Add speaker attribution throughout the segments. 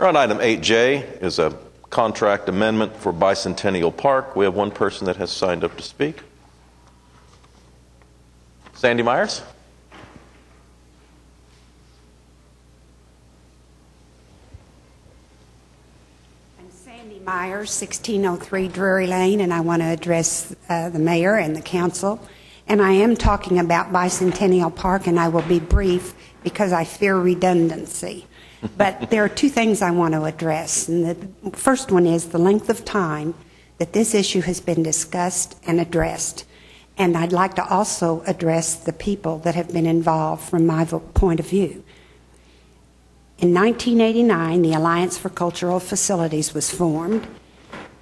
Speaker 1: All right, item 8J is a contract amendment for Bicentennial Park. We have one person that has signed up to speak. Sandy Myers.
Speaker 2: I'm Sandy Myers, 1603 Drury Lane, and I want to address the mayor and the council. And I am talking about Bicentennial Park, and I will be brief because I fear redundancy. But there are two things I want to address. And the first one is the length of time that this issue has been discussed and addressed. And I'd like to also address the people that have been involved from my point of view. In 1989, the Alliance for Cultural Facilities was formed.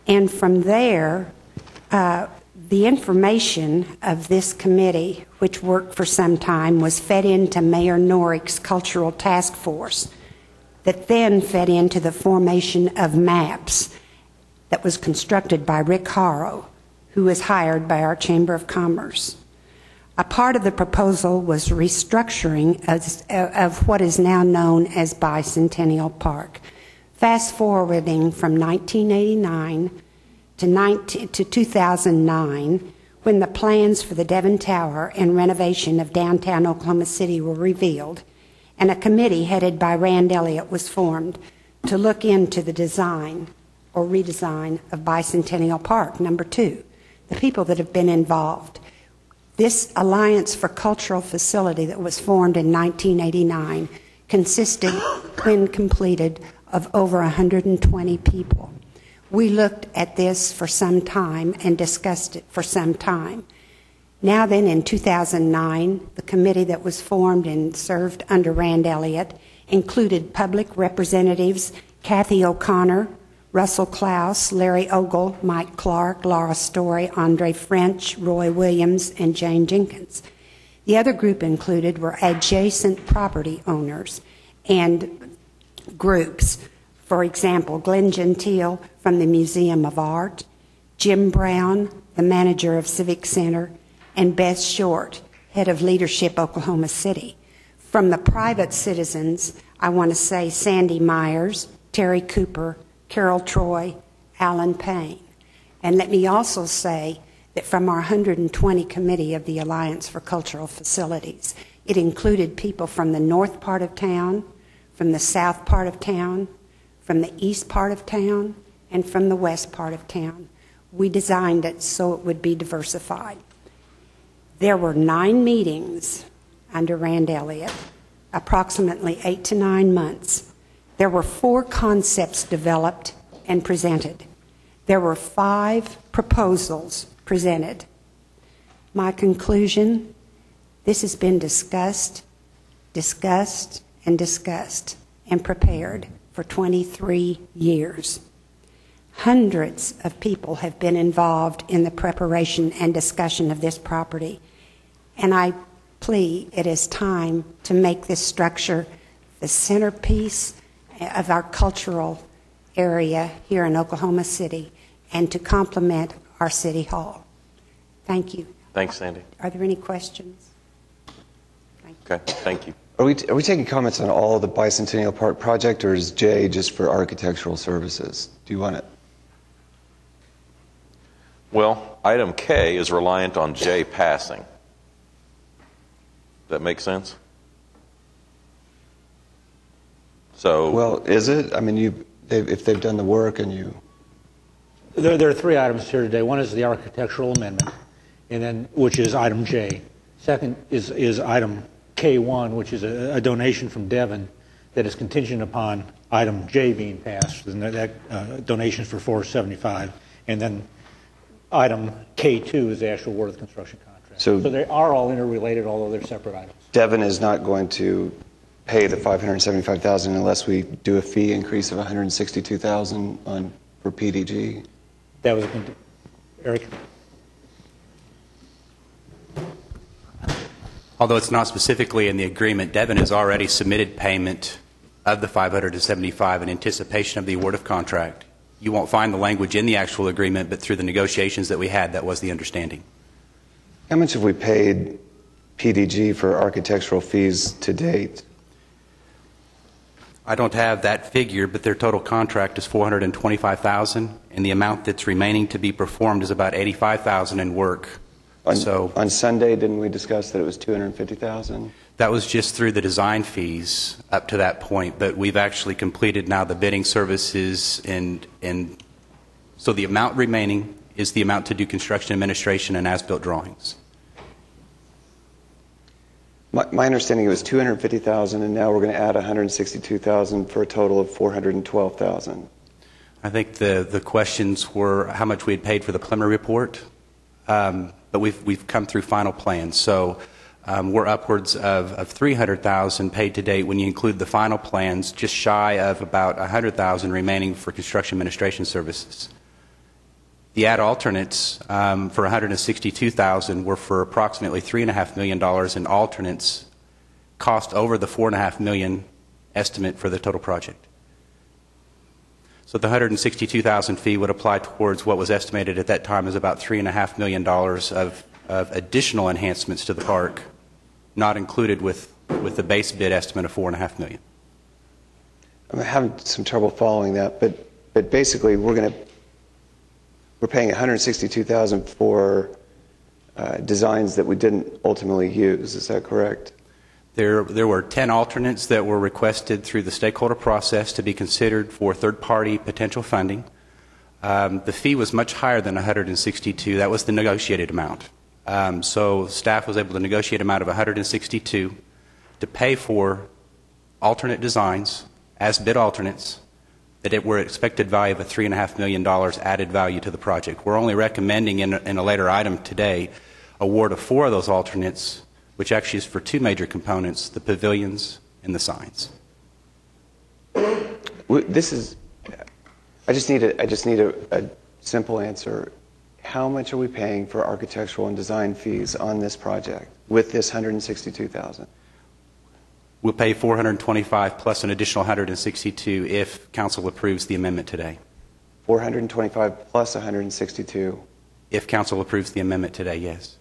Speaker 2: And from there, the information of this committee, which worked for some time, was fed into Mayor Norick's Cultural Task Force, that then fed into the formation of maps that was constructed by Rick Harrow, who was hired by our Chamber of Commerce. A part of the proposal was restructuring of what is now known as Bicentennial Park. Fast forwarding from 1989 to 2009, when the plans for the Devon Tower and renovation of downtown Oklahoma City were revealed, and a committee headed by Rand Elliott was formed to look into the design or redesign of Bicentennial Park. Number two, the people that have been involved. This Alliance for Cultural Facility that was formed in 1989 consisted, when completed, of over 120 people. We looked at this for some time and discussed it for some time. Now then, in 2009, the committee that was formed and served under Rand Elliott included public representatives Kathy O'Connor, Russell Klaus, Larry Ogle, Mike Clark, Laura Story, Andre French, Roy Williams, and Jane Jenkins. The other group included were adjacent property owners and groups. For example, Glenn Gentile from the Museum of Art, Jim Brown, the manager of Civic Center, and Beth Short, head of Leadership Oklahoma City. From the private citizens, I want to say Sandy Myers, Terry Cooper, Carol Troy, Alan Payne. And let me also say that from our 120 committee of the Alliance for Cultural Facilities, it included people from the north part of town, from the south part of town, from the east part of town, and from the west part of town. We designed it so it would be diversified. There were 9 meetings under Rand Elliott, approximately 8 to 9 months. There were 4 concepts developed and presented. There were 5 proposals presented. My conclusion, this has been discussed, and prepared for 23 years. Hundreds of people have been involved in the preparation and discussion of this property. And I plea it is time to make this structure the centerpiece of our cultural area here in Oklahoma City and to complement our City Hall. Thank you.
Speaker 1: Thanks, Sandy.
Speaker 2: Are there any questions?
Speaker 1: Okay, thank you.
Speaker 3: Are we taking comments on all of the Bicentennial Park project, or is J just for architectural services? Do you want it?
Speaker 1: Well, item K is reliant on J passing. That make sense? So,
Speaker 3: well, is it? I mean, if they've done the work and you...
Speaker 4: There are 3 items here today. One is the architectural amendment, and then which is item J. Second is item K1, which is a donation from Devon that is contingent upon item J being passed, and that donation is for $475. And then item K2 is the actual award of the construction contract. So they are all interrelated, although they're separate items.
Speaker 3: Devon is not going to pay the $575,000 unless we do a fee increase of $162,000 for PDG.
Speaker 4: That was Eric.
Speaker 5: Although it's not specifically in the agreement, Devon has already submitted payment of the $575 in anticipation of the award of contract. You won't find the language in the actual agreement, but through the negotiations that we had, that was the understanding.
Speaker 3: How much have we paid PDG for architectural fees to date?
Speaker 5: I don't have that figure, but their total contract is $425,000, and the amount that's remaining to be performed is about $85,000 in work.
Speaker 3: On Sunday, didn't we discuss that it was $250,000?
Speaker 5: That was just through the design fees up to that point, but we've actually completed now the bidding services, and so the amount remaining is the amount to do construction administration and as-built drawings.
Speaker 3: My understanding it was $250,000, and now we're going to add $162,000 for a total of $412,000.
Speaker 5: I think the questions were how much we had paid for the preliminary report, but we've come through final plans. So we're upwards of $300,000 paid to date when you include the final plans, just shy of about $100,000 remaining for construction administration services. The ad alternates for $162,000 were for approximately $3.5 million in alternates, cost over the $4.5 million estimate for the total project. So the $162,000 fee would apply towards what was estimated at that time as about $3.5 million of additional enhancements to the park, not included with the base bid estimate of $4.5 million.
Speaker 3: I'm having some trouble following that, but basically we're paying $162,000 for designs that we didn't ultimately use. Is that correct?
Speaker 5: There were 10 alternates that were requested through the stakeholder process to be considered for third-party potential funding. The fee was much higher than $162,000. That was the negotiated amount. So staff was able to negotiate an amount of $162,000 to pay for alternate designs as bid alternates that were expected value of a $3.5 million added value to the project. We're only recommending in a later item today award of 4 of those alternates, which actually is for 2 major components, the pavilions and the signs.
Speaker 3: I just need a simple answer. How much are we paying for architectural and design fees on this project with this $162,000?
Speaker 5: We'll pay $425,000 plus an additional $162,000 if council approves the amendment today.
Speaker 3: $425,000 plus $162,000.
Speaker 5: If council approves the amendment today, yes.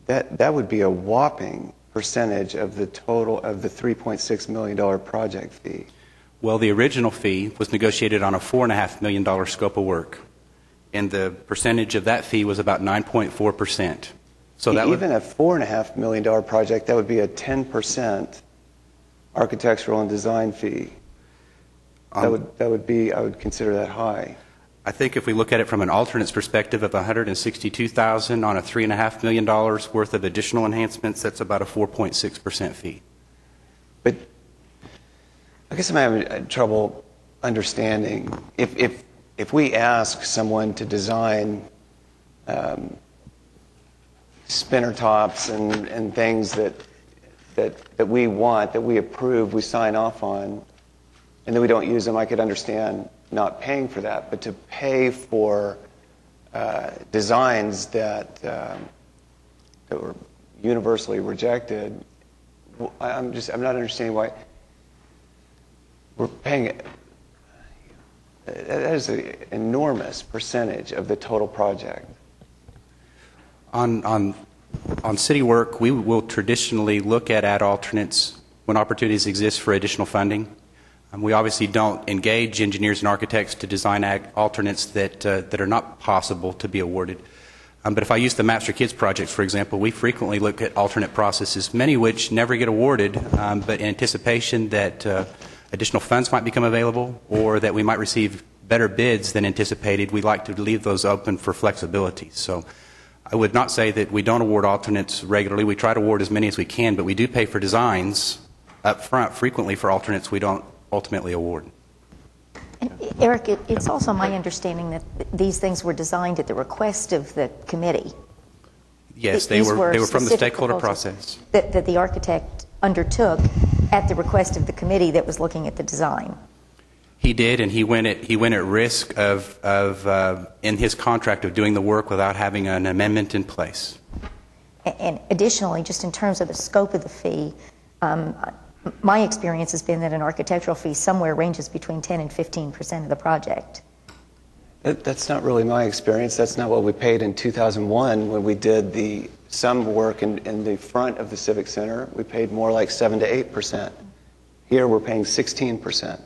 Speaker 3: That would be a whopping percentage of the total of the $3.6 million project fee.
Speaker 5: Well, the original fee was negotiated on a $4.5 million scope of work, and the percentage of that fee was about 9.4%. So that
Speaker 3: even a $4.5 million project, that would be a 10% architectural and design fee. That would be, I would consider that high.
Speaker 5: I think if we look at it from an alternate's perspective of $162,000 on a $3.5 million worth of additional enhancements, that's about a 4.6% fee.
Speaker 3: But I guess I'm having trouble understanding if we ask someone to design spinner tops and things that we want, that we approve, we sign off on, and then we don't use them, I could understand not paying for that. But to pay for designs that were universally rejected, I'm not understanding why we're paying it. That is an enormous percentage of the total project.
Speaker 5: On city work, we will traditionally look at ad alternates when opportunities exist for additional funding. We obviously don't engage engineers and architects to design alternates that are not possible to be awarded. But if I use the Maps for Kids projects, for example, we frequently look at alternate processes, many of which never get awarded, but in anticipation that additional funds might become available or that we might receive better bids than anticipated, we like to leave those open for flexibility. So I would not say that we don't award alternates regularly. We try to award as many as we can, but we do pay for designs up front frequently for alternates we don't ultimately award.
Speaker 6: And Eric, it's also my understanding that these things were designed at the request of the committee.
Speaker 5: Yes, they were from the stakeholder process.
Speaker 6: That the architect undertook at the request of the committee that was looking at the design.
Speaker 5: He did, and he went at risk of in his contract of doing the work without having an amendment in place.
Speaker 6: And additionally, just in terms of the scope of the fee, my experience has been that an architectural fee somewhere ranges between 10 and 15% of the project.
Speaker 3: That's not really my experience. That's not what we paid in 2001 when we did some work in the front of the Civic Center. We paid more like 7 to 8%. Here we're paying 16%.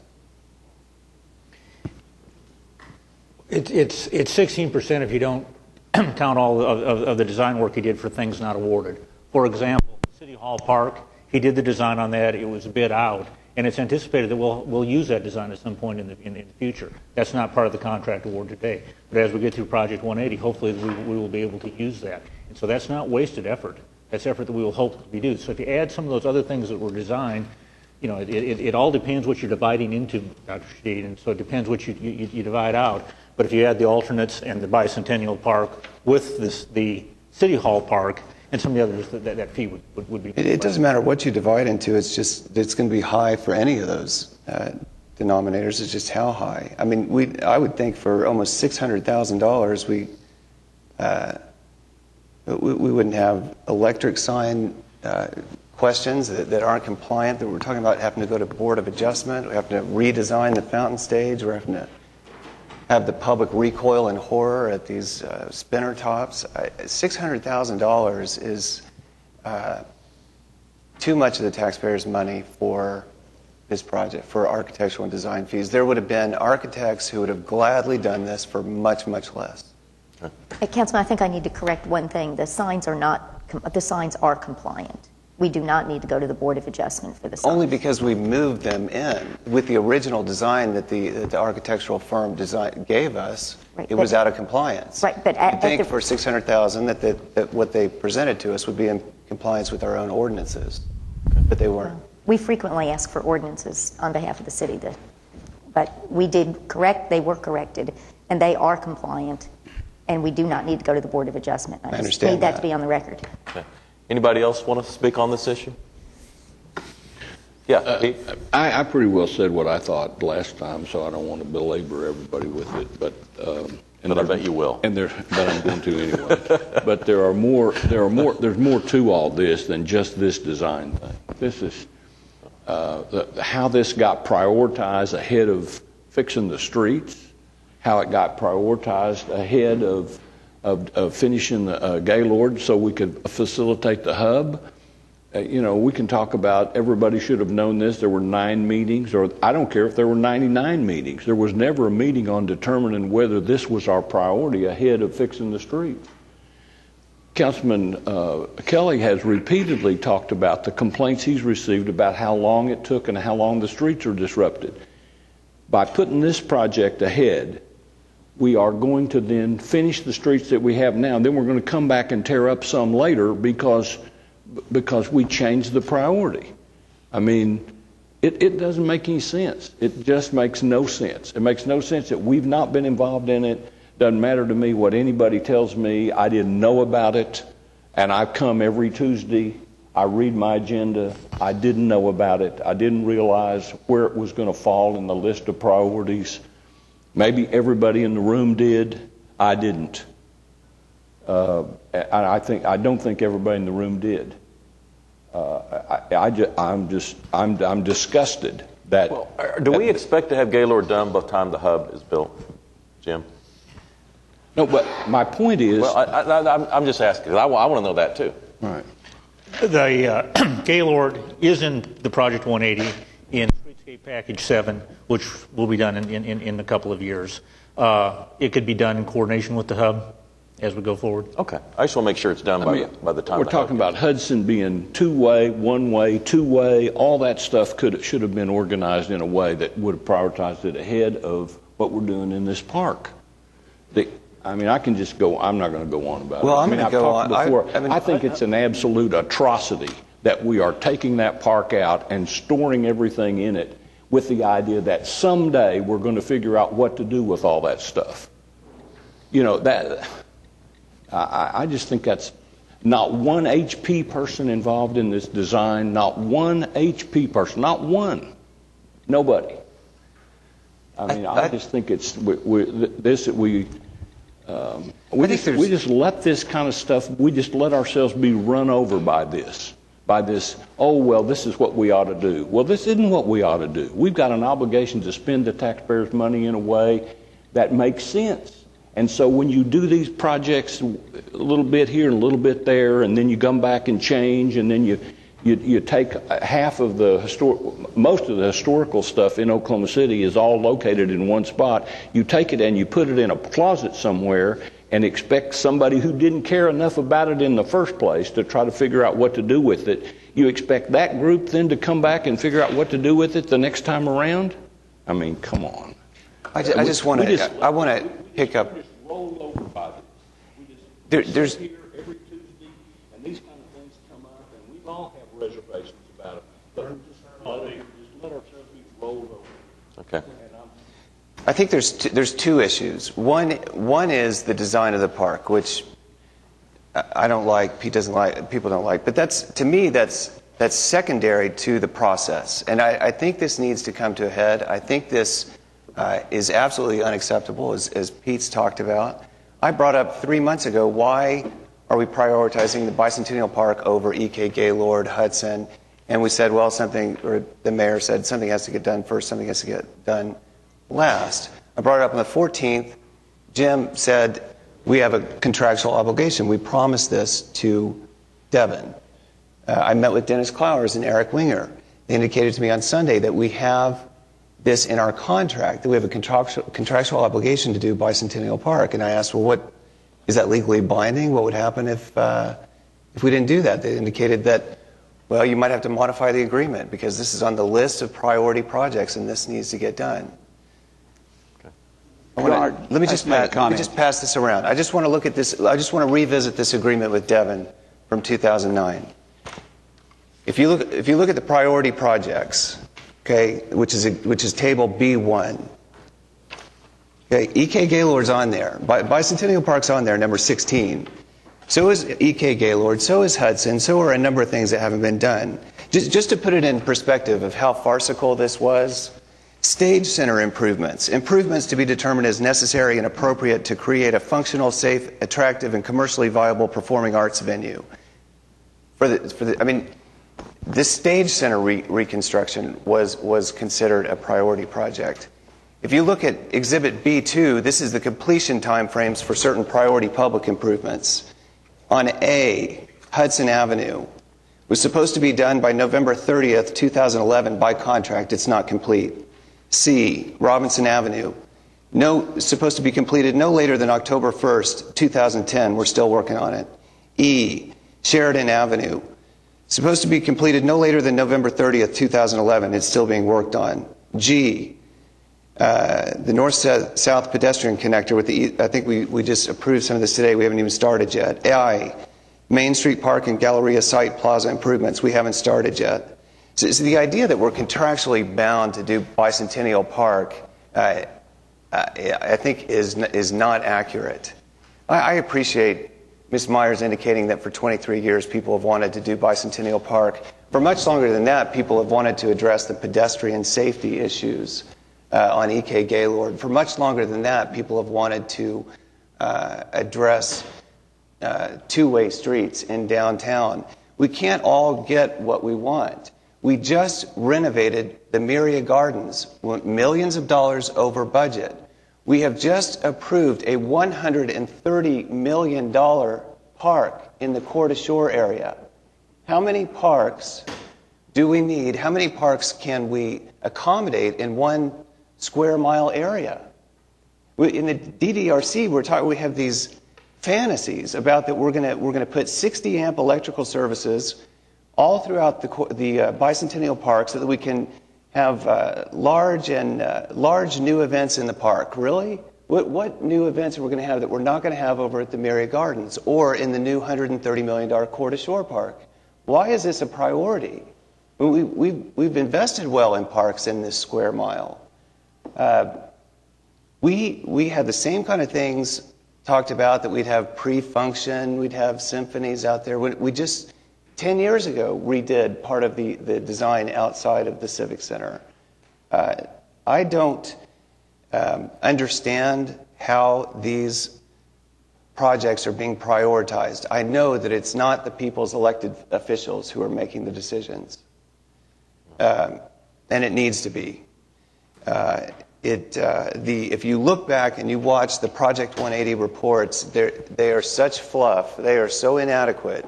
Speaker 4: It's 16% if you don't count all of the design work he did for things not awarded. For example, City Hall Park, he did the design on that. It was bid out, and it's anticipated that we'll use that design at some point in the future. That's not part of the contract award today. But as we get through Project 180, hopefully we will be able to use that. And so that's not wasted effort. That's effort that we will hope to be due. So if you add some of those other things that were designed, you know, it all depends what you're dividing into, Dr. Steed, and so it depends what you divide out. But if you add the alternates and the Bicentennial Park with the City Hall Park and some of the others, that fee would be.
Speaker 3: It doesn't matter what you divide into. It's going to be high for any of those denominators. It's just how high. I mean, I would think for almost $600,000, we wouldn't have electric sign questions that aren't compliant. That we're talking about having to go to Board of Adjustment. We have to redesign the fountain stage. We're having to have the public recoil in horror at these spinner tops. $600,000 is too much of the taxpayers' money for this project, for architectural and design fees. There would have been architects who would have gladly done this for much, much less.
Speaker 6: Hey, Councilman, I think I need to correct one thing. The signs are compliant. We do not need to go to the Board of Adjustment for the signs. Only
Speaker 3: because we moved them in with the original design that the architectural firm gave us. Right, it was out of compliance.
Speaker 6: Right, but
Speaker 3: I think for $600,000 that what they presented to us would be in compliance with our own ordinances, but they weren't.
Speaker 6: We frequently ask for ordinances on behalf of the city, but we did correct. They were corrected, and they are compliant, and we do not need to go to the Board of Adjustment. I
Speaker 3: understand
Speaker 6: just need that to be on the record.
Speaker 1: Okay. Anybody else want to speak on this issue? Yeah,
Speaker 7: I pretty well said what I thought last time, so I don't want to belabor everybody with it. But
Speaker 1: I bet you will.
Speaker 7: But I'm going to anyway. But there's more to all this than just this design thing. This is how this got prioritized ahead of fixing the streets, how it got prioritized ahead of finishing the Gaylord so we could facilitate the hub. We can talk about everybody should have known this. There were 9 meetings, or I don't care if there were 99 meetings. There was never a meeting on determining whether this was our priority ahead of fixing the streets. Councilman Kelly has repeatedly talked about the complaints he's received about how long it took and how long the streets are disrupted. By putting this project ahead, we are going to then finish the streets that we have now. Then we're going to come back and tear up some later because we changed the priority. I mean, it doesn't make any sense. It just makes no sense. It makes no sense that we've not been involved in it. Doesn't matter to me what anybody tells me. I didn't know about it, and I come every Tuesday. I read my agenda. I didn't know about it. I didn't realize where it was going to fall in the list of priorities. Maybe everybody in the room did. I didn't. I don't think everybody in the room did. I'm disgusted that.
Speaker 1: Well, do we expect to have Gaylord done by the time the hub is built, Jim?
Speaker 7: No, but my point is.
Speaker 1: Well, I'm just asking. I want to know that too.
Speaker 7: All right.
Speaker 4: The Gaylord is in the Project 180 in Streetscape Package 7, which will be done in a couple of years. It could be done in coordination with the hub as we go forward.
Speaker 1: Okay. I just want to make sure it's done by the time.
Speaker 7: We're talking about Hudson being 2-way, 1-way, 2-way. All that stuff should have been organized in a way that would have prioritized it ahead of what we're doing in this park. I can just go. I'm not going to go on about it.
Speaker 3: Well, I'm going to go on.
Speaker 7: I think it's an absolute atrocity that we are taking that park out and storing everything in it with the idea that someday we're going to figure out what to do with all that stuff. I just think that's not one HP person involved in this design, not one HP person, not one. Nobody. I just think it's we just let this kind of stuff, we just let ourselves be run over by this, oh, well, this is what we ought to do. Well, this isn't what we ought to do. We've got an obligation to spend the taxpayers' money in a way that makes sense. And so when you do these projects a little bit here and a little bit there, and then you come back and change, and then You take half of most of the historical stuff in Oklahoma City is all located in one spot. You take it and you put it in a closet somewhere and expect somebody who didn't care enough about it in the first place to try to figure out what to do with it. You expect that group then to come back and figure out what to do with it the next time around? I mean, come on.
Speaker 3: I want to pick up.
Speaker 7: We just roll over by this. We just sit here every Tuesday, and these kind of things come up, and we all have reservations about it. But we just let ourselves be rolled over.
Speaker 1: Okay.
Speaker 3: I think there's two issues. One is the design of the park, which I don't like, Pete doesn't like, people don't like. But to me, that's secondary to the process. And I think this needs to come to a head. I think this is absolutely unacceptable, as Pete's talked about. I brought up 3 months ago, why are we prioritizing the Bicentennial Park over EK Gaylord, Hudson? And we said, well, the mayor said something has to get done first, something has to get done last. I brought it up on the 14th. Jim said, we have a contractual obligation. We promised this to Devon. I met with Dennis Clowers and Eric Winger. They indicated to me on Sunday that we have this in our contract, that we have a contractual obligation to do Bicentennial Park. And I asked, well, is that legally binding? What would happen if we didn't do that? They indicated that, well, you might have to modify the agreement because this is on the list of priority projects and this needs to get done. Let me just pass this around. I just want to look at this. I just want to revisit this agreement with Devon from 2009. If you look at the priority projects, okay, which is table B1. Okay, EK Gaylord's on there. Bicentennial Park's on there, number 16. So is EK Gaylord. So is Hudson. So are a number of things that haven't been done. Just to put it in perspective of how farcical this was. Stage center improvements to be determined as necessary and appropriate to create a functional, safe, attractive, and commercially viable performing arts venue. This stage center reconstruction was considered a priority project. If you look at Exhibit B2, this is the completion timeframes for certain priority public improvements. On A, Hudson Avenue was supposed to be done by November 30th, 2011 by contract. It's not complete. C, Robinson Avenue, supposed to be completed no later than October 1st, 2010. We're still working on it. E, Sheridan Avenue, supposed to be completed no later than November 30th, 2011. It's still being worked on. G, the north-south pedestrian connector with I think we just approved some of this today. We haven't even started yet. I, Main Street Park and Galleria site plaza improvements. We haven't started yet. So the idea that we're contractually bound to do Bicentennial Park, I think, is not accurate. I appreciate Ms. Myers indicating that for 23 years people have wanted to do Bicentennial Park. For much longer than that, people have wanted to address the pedestrian safety issues on EK Gaylord. For much longer than that, people have wanted to address two-way streets in downtown. We can't all get what we want. We just renovated the Myria Gardens, millions of dollars over budget. We have just approved a $130 million park in the Court Ashore area. How many parks do we need? How many parks can we accommodate in 1 square mile area? In the DDRC, we have these fantasies about that we're going to put 60 amp electrical services all throughout the Bicentennial Park so that we can have large new events in the park. Really? What new events are we going to have that we're not going to have over at the Myria Gardens or in the new $130 million Court Ashore Park? Why is this a priority? We've invested well in parks in this square mile. We had the same kind of things talked about, that we'd have pre-function, we'd have symphonies out there. We just 10 years ago redid part of the design outside of the Civic Center. I don't understand how these projects are being prioritized. I know that it's not the people's elected officials who are making the decisions. And it needs to be. If you look back and you watch the Project 180 reports, they are such fluff. They are so inadequate.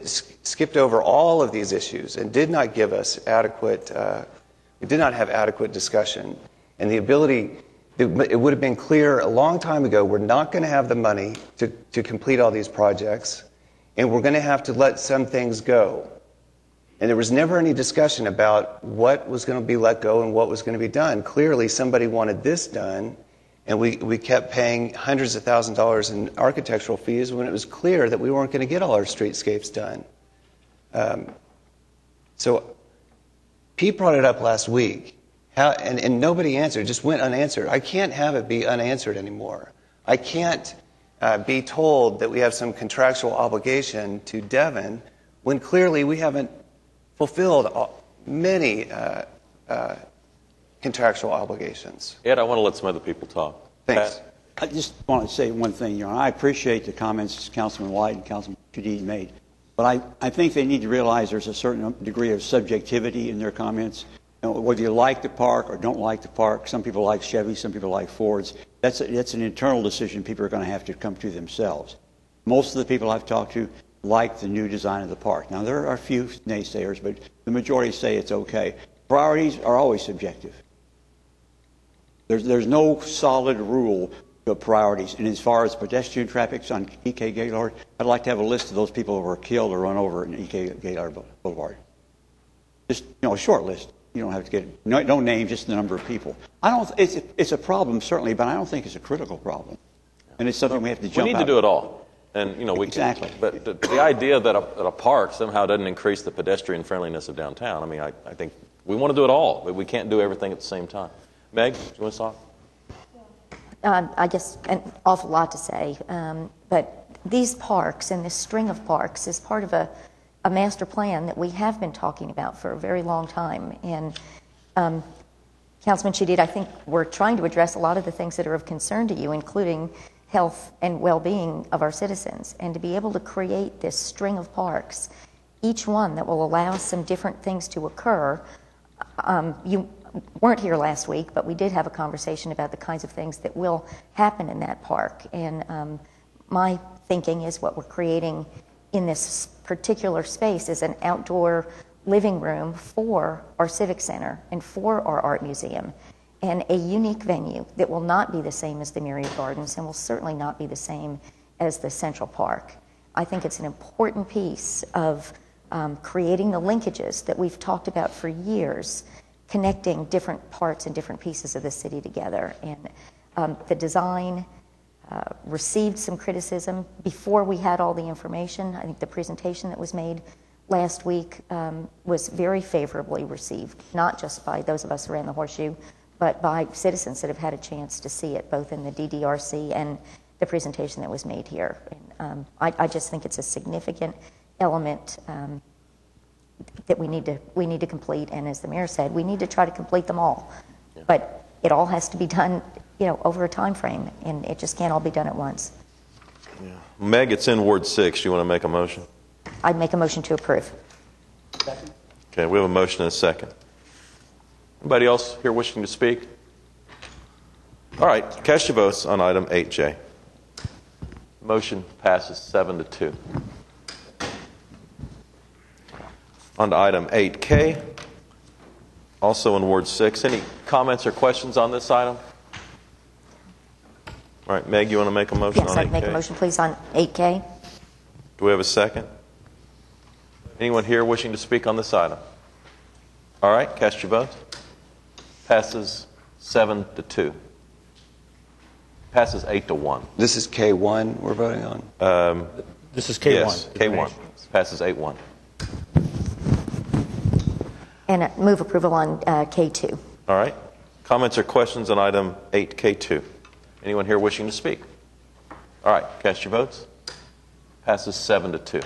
Speaker 3: skipped over all of these issues and did not give us adequate, we did not have adequate discussion. And the ability, it would have been clear a long time ago, we're not going to have the money to complete all these projects, and we're going to have to let some things go. And there was never any discussion about what was going to be let go and what was going to be done. Clearly, somebody wanted this done, and we kept paying hundreds of thousands of dollars in architectural fees when it was clear that we weren't going to get all our streetscapes done. So Pete brought it up last week, and nobody answered. It just went unanswered. I can't have it be unanswered anymore. I can't be told that we have some contractual obligation to Devon when clearly we haven't fulfilled many contractual obligations.
Speaker 1: Ed, I want to let some other people talk.
Speaker 3: Thanks.
Speaker 1: Pat?
Speaker 8: I just want to say one thing. You know, I appreciate the comments Councilman White and Councilman Chadid made, but I think they need to realize there's a certain degree of subjectivity in their comments. You know, whether you like the park or don't like the park, some people like Chevy, some people like Fords. That's an internal decision people are going to have to come to themselves. Most of the people I've talked to like the new design of the park. Now, there are a few naysayers, but the majority say it's okay. Priorities are always subjective. There's no solid rule of priorities. And as far as pedestrian traffic on E.K. Gaylord, I'd like to have a list of those people who were killed or run over in E.K. Gaylord Boulevard. Just, you know, a short list. You don't have to get no names, just the number of people. It's a problem, certainly, but I don't think it's a critical problem. And it's something we have to jump out.
Speaker 1: We need to do it all. And, you know, we
Speaker 8: exactly.
Speaker 1: But the idea that a park somehow doesn't increase the pedestrian friendliness of downtown, I mean, I think we want to do it all, but we can't do everything at the same time. Meg, do you want to talk?
Speaker 6: I guess an awful lot to say, but these parks and this string of parks is part of a master plan that we have been talking about for a very long time. And Councilman Chadid, I think we're trying to address a lot of the things that are of concern to you, including health and well-being of our citizens. And to be able to create this string of parks, each one that will allow some different things to occur. You weren't here last week, but we did have a conversation about the kinds of things that will happen in that park. And my thinking is what we're creating in this particular space is an outdoor living room for our civic center and for our art museum, and a unique venue that will not be the same as the Myriad Gardens and will certainly not be the same as the Central Park. I think it's an important piece of creating the linkages that we've talked about for years, connecting different parts and different pieces of the city together. And the design received some criticism before we had all the information. I think the presentation that was made last week was very favorably received, not just by those of us around the Horseshoe, but by citizens that have had a chance to see it, both in the DDRC and the presentation that was made here. And I just think it's a significant element that we need to complete, and as the mayor said, we need to try to complete them all. Yeah. But it all has to be done, you know, over a time frame, and it just can't all be done at once.
Speaker 1: Yeah. Meg, it's in Ward 6. You want to make a motion?
Speaker 6: I'd make a motion to approve.
Speaker 8: Second.
Speaker 1: Okay, we have a motion and a second. Anybody else here wishing to speak? All right, cast your votes on item 8J. Motion passes 7-2. On to item 8K, also in Ward 6. Any comments or questions on this item? All right, Meg, you want to make a motion on 8K?
Speaker 6: Yes, I'd make a motion, please, on 8K.
Speaker 1: Do we have a second? Anyone here wishing to speak on this item? All right, cast your votes. Passes 7-2. Passes 8-1.
Speaker 3: This is K1 we're voting on?
Speaker 4: This is K1.
Speaker 1: Yes, K1. Passes 8-1.
Speaker 6: And move approval on K2.
Speaker 1: All right. Comments or questions on item 8K2? Anyone here wishing to speak? All right. Cast your votes. Passes 7-2.